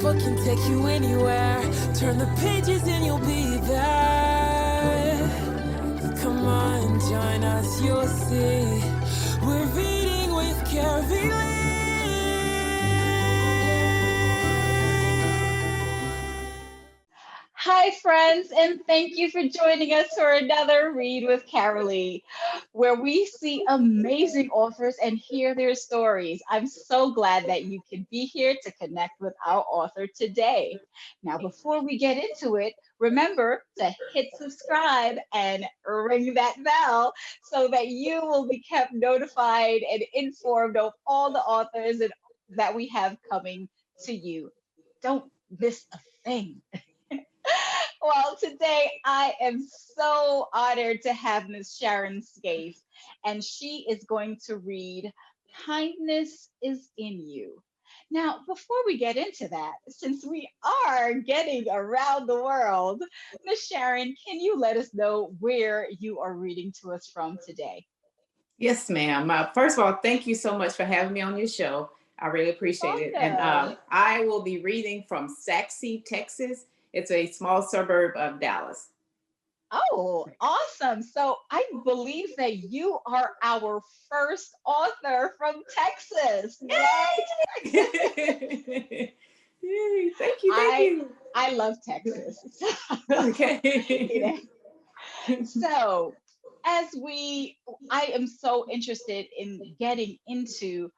book can take you anywhere. Turn the pages and you'll be there. Come on, join us, you'll see. We're reading with Carylee. Hi, friends, and thank you for joining us for another Read with Carylee, where we see amazing authors and hear their stories. I'm so glad that you can be here to connect with our author today. Now, before we get into it, remember to hit subscribe and ring that bell so that you will be kept notified and informed of all the authors that we have coming to you. Don't miss a thing. Well, today I am so honored to have Miss Sharon Scaife, and she is going to read Kindness is in You. Now, before we get into that, since we are getting around the world, Miss Sharon, can you let us know where you are reading to us from today? Yes, ma'am. First of all, thank you so much for having me on your show. I really appreciate it. And Welcome. I will be reading from Saxe, Texas. It's a small suburb of Dallas. Oh, awesome. So I believe that you are our first author from Texas. Yay! Yay! Thank you, thank I you. I love Texas. You know, Okay. so as we I am so interested in getting into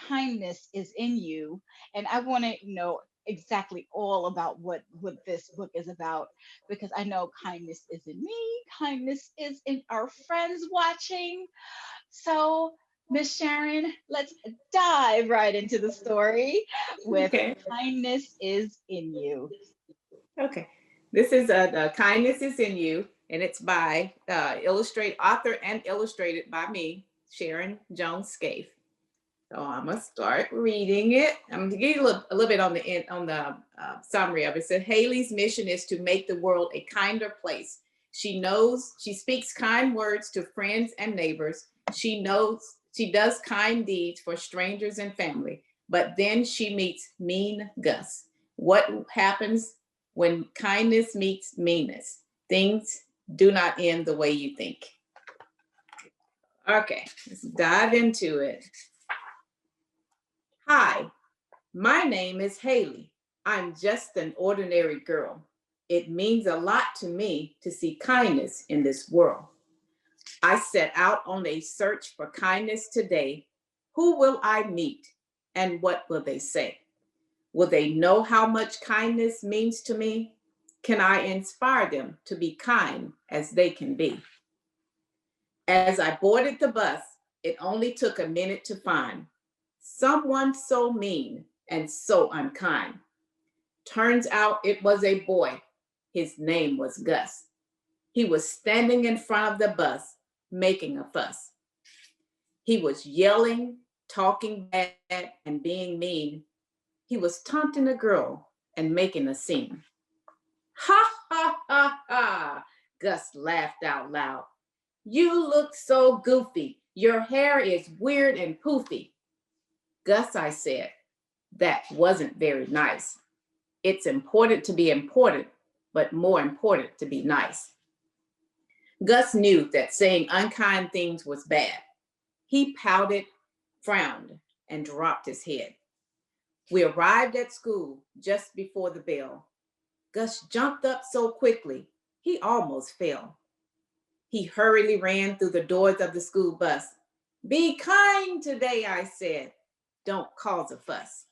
kindness is in you, and I want to know exactly all about what this book is about, because I know kindness is in me, kindness is in our friends watching. So, Miss Sharon, let's dive right into the story with Okay. Kindness is in You. Okay. This is Kindness is in You, and it's by author and illustrated by me, Sharon Jones-Scaife. So I'm gonna start reading it. I'm gonna give you a little bit on the end, on the summary of it. It said Haylie's mission is to make the world a kinder place. She speaks kind words to friends and neighbors. She does kind deeds for strangers and family. But then she meets mean Gus. What happens when kindness meets meanness? Things do not end the way you think. Okay, let's dive into it. Hi, my name is Haylie. I'm just an ordinary girl. It means a lot to me to see kindness in this world. I set out on a search for kindness today. Who will I meet and what will they say? Will they know how much kindness means to me? Can I inspire them to be kind as they can be? As I boarded the bus, it only took a minute to find someone so mean and so unkind. Turns out it was a boy. His name was Gus. He was standing in front of the bus, making a fuss. He was yelling, talking bad, and being mean. He was taunting a girl and making a scene. Ha ha ha ha! Gus laughed out loud. You look so goofy. Your hair is weird and poofy. Gus, I said, that wasn't very nice. It's important to be important, but more important to be nice. Gus knew that saying unkind things was bad. He pouted, frowned, and dropped his head. We arrived at school just before the bell. Gus jumped up so quickly, he almost fell. He hurriedly ran through the doors of the school bus. Be kind today, I said. Don't cause a fuss.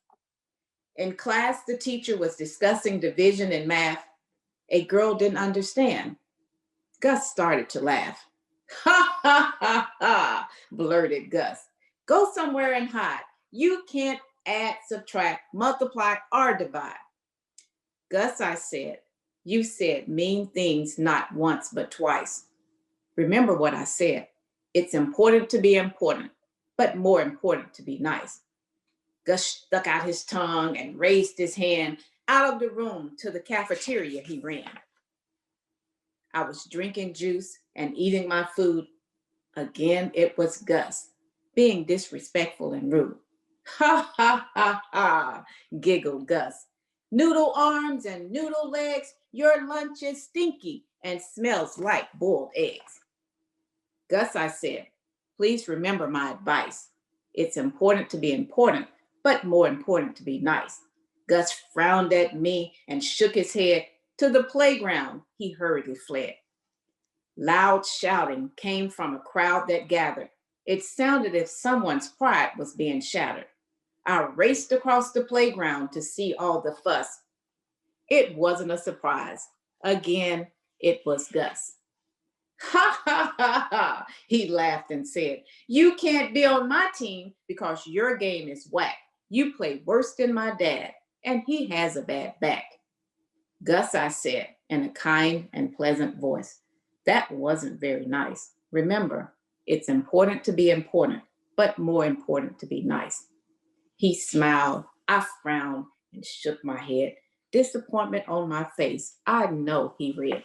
In class, the teacher was discussing division in math. A girl didn't understand. Gus started to laugh. Ha ha ha ha, blurted Gus. Go somewhere and hide. You can't add, subtract, multiply, or divide. Gus, I said, you said mean things not once but twice. Remember what I said. It's important to be important, but more important to be nice. Gus stuck out his tongue and raised his hand. Out of the room to the cafeteria he ran. I was drinking juice and eating my food. Again, it was Gus, being disrespectful and rude. Ha ha ha ha, giggled Gus. Noodle arms and noodle legs, your lunch is stinky and smells like boiled eggs. Gus, I said, please remember my advice. It's important to be important, but more important to be nice. Gus frowned at me and shook his head. To the playground, he hurriedly fled. Loud shouting came from a crowd that gathered. It sounded as if someone's pride was being shattered. I raced across the playground to see all the fuss. It wasn't a surprise. Again, it was Gus. Ha ha ha ha, he laughed and said, you can't be on my team because your game is whack. You play worse than my dad, and he has a bad back. Gus, I said, in a kind and pleasant voice, that wasn't very nice. Remember, it's important to be important, but more important to be nice. He smiled, I frowned and shook my head. Disappointment on my face, I know he read.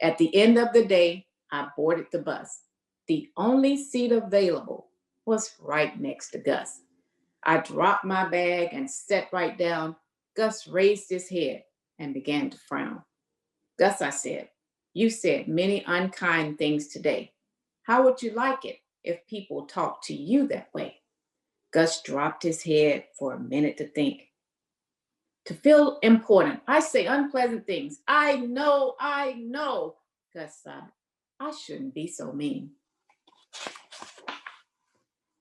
At the end of the day, I boarded the bus. The only seat available was right next to Gus. I dropped my bag and sat right down. Gus raised his head and began to frown. Gus, I said, you said many unkind things today. How would you like it if people talked to you that way? Gus dropped his head for a minute to think. To feel important, I say unpleasant things. I know. Gus sighed. I shouldn't be so mean.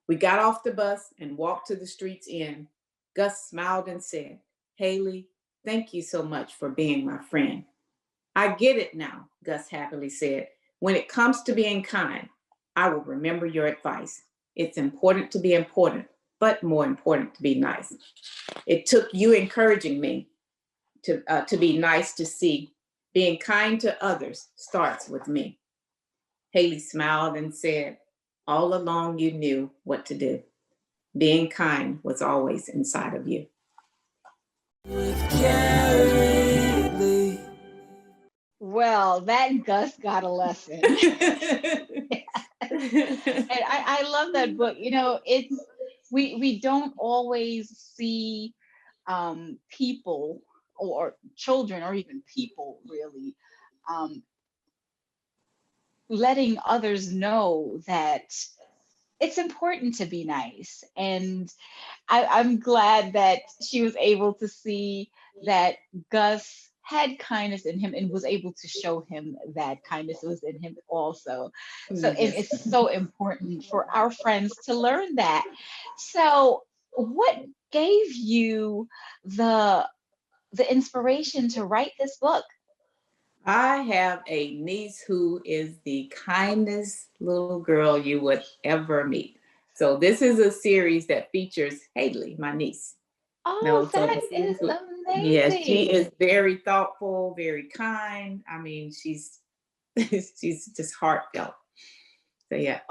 We got off the bus and walked to the street's end. Gus smiled and said, Haylie, thank you so much for being my friend. I get it now, Gus happily said. When it comes to being kind, I will remember your advice. It's important to be important, but more important to be nice. It took you encouraging me to be nice to see. Being kind to others starts with me. Haylie smiled and said, all along you knew what to do. Being kind was always inside of you. With Carylee. Well, that Gus got a lesson. And I love that book. You know, it's we don't always see people or children or even people really letting others know that it's important to be nice. And I'm glad that she was able to see that Gus had kindness in him and was able to show him that kindness was in him also. So it's so important for our friends to learn that. So what gave you the inspiration to write this book? I have a niece who is the kindest little girl you would ever meet. So this is a series that features Haylie, my niece. Oh, So that is amazing. yes, she is very thoughtful, very kind. I mean, she's she's just heartfelt. So yeah.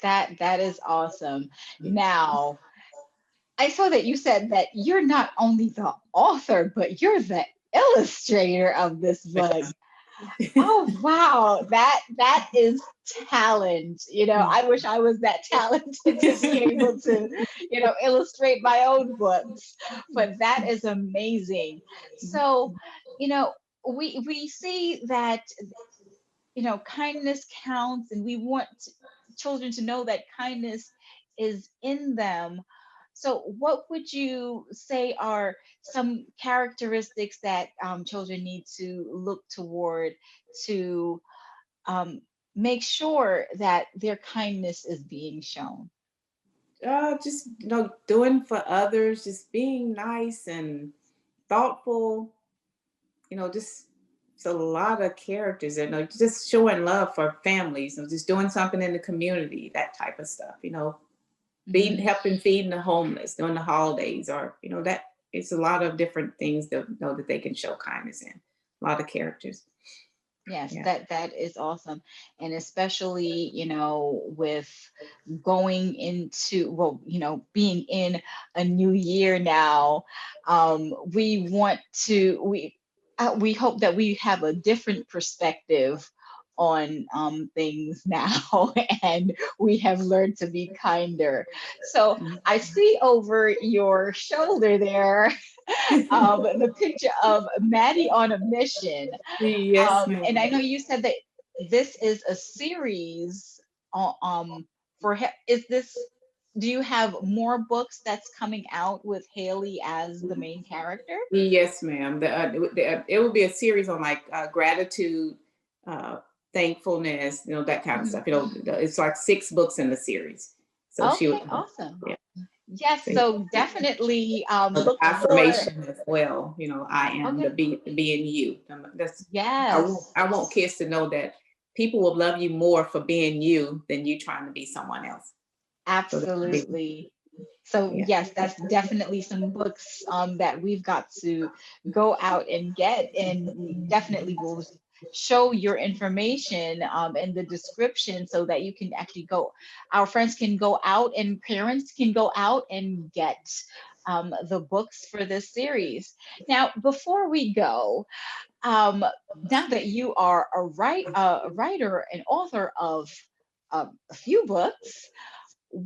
That is awesome. Now, I saw that you said that you're not only the author, but you're the illustrator of this book. Oh wow, that is talent. You know, I wish I was that talented to be able to, you know, illustrate my own books. But that is amazing. So, you know, we see that, you know, kindness counts, and we want children to know that kindness is in them. So, what would you say are some characteristics that children need to look toward to make sure that their kindness is being shown? Just doing for others, just being nice and thoughtful. Just it's a lot of characters and just showing love for families and just doing something in the community, that type of stuff. Helping feeding the homeless during the holidays, or that it's a lot of different things that that they can show kindness in. A lot of characters. Yes, Yeah. that is awesome. And especially, you know, with going into, well, you know, being in a new year now, we want to, we hope that we have a different perspective on things now, and we have learned to be kinder. So I see over your shoulder there the picture of Maddie on a Mission. Yes, And I ma'am. know you said that this is a series for is this, do you have more books that's coming out with Haylie as the main character? Yes, ma'am. It will be a series on like gratitude, uh, thankfulness, that kind of Mhm. stuff. It's like 6 books in the series. So she Okay, would, awesome. yeah. Yes, So, so definitely the look for. affirmation as well. I am Okay. the being you. That's Yes, I want kids to know that people will love you more for being you than you trying to be someone else. So that'd be, absolutely. So yeah. yes, that's definitely some books that we've got to go out and get, and we definitely will show your information in the description so that you can actually go. Our friends can go out and parents can go out and get the books for this series. Now, before we go, um, now that you are a writer and author of a few books,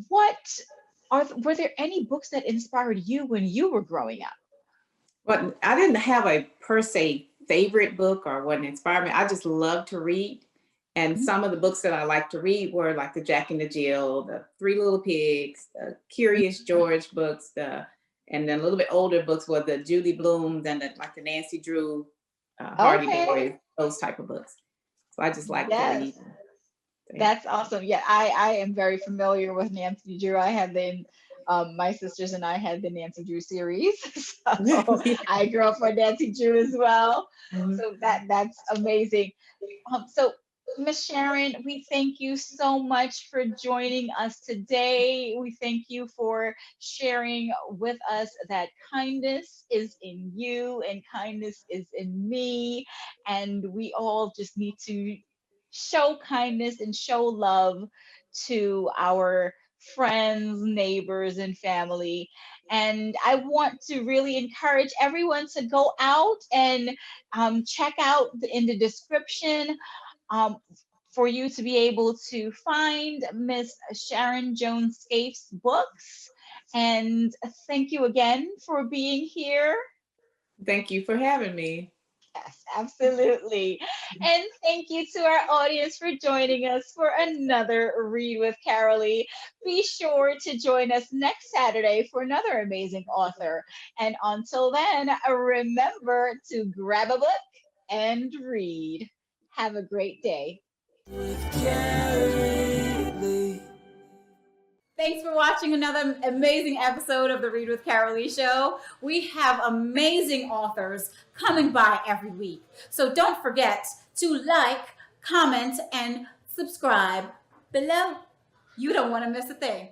what were there any books that inspired you when you were growing up? But I didn't have a per se favorite book or what inspired me. I just love to read. And Mhm. some of the books that I like to read were like the Jack and the Jill, the Three Little Pigs, the Curious George books, and then a little bit older books were the Julie Blooms and like the Nancy Drew, Hardy Okay. Boys, those type of books. So I just like to Yes, read. So, yeah. that's awesome. Yeah, I am very familiar with Nancy Drew. I had the my sisters and I had the Nancy Drew series, so I grew up on Nancy Drew as well. Mhm. So that's amazing. So, Miss Sharon, we thank you so much for joining us today. We thank you for sharing with us that kindness is in you and kindness is in me. And we all just need to show kindness and show love to our friends, neighbors, and family. And I want to really encourage everyone to go out and check out in the description um, for you to be able to find Miss Sharon Jones-Scaife's books. And thank you again for being here. Thank you for having me. Yes, absolutely. And thank you to our audience for joining us for another Read with Carylee. Be sure to join us next Saturday for another amazing author. And until then, remember to grab a book and read. Have a great day. Carylee. Thanks for watching another amazing episode of the Read with Carylee Show. We have amazing authors coming by every week. So don't forget to like, comment, and subscribe below. You don't want to miss a thing.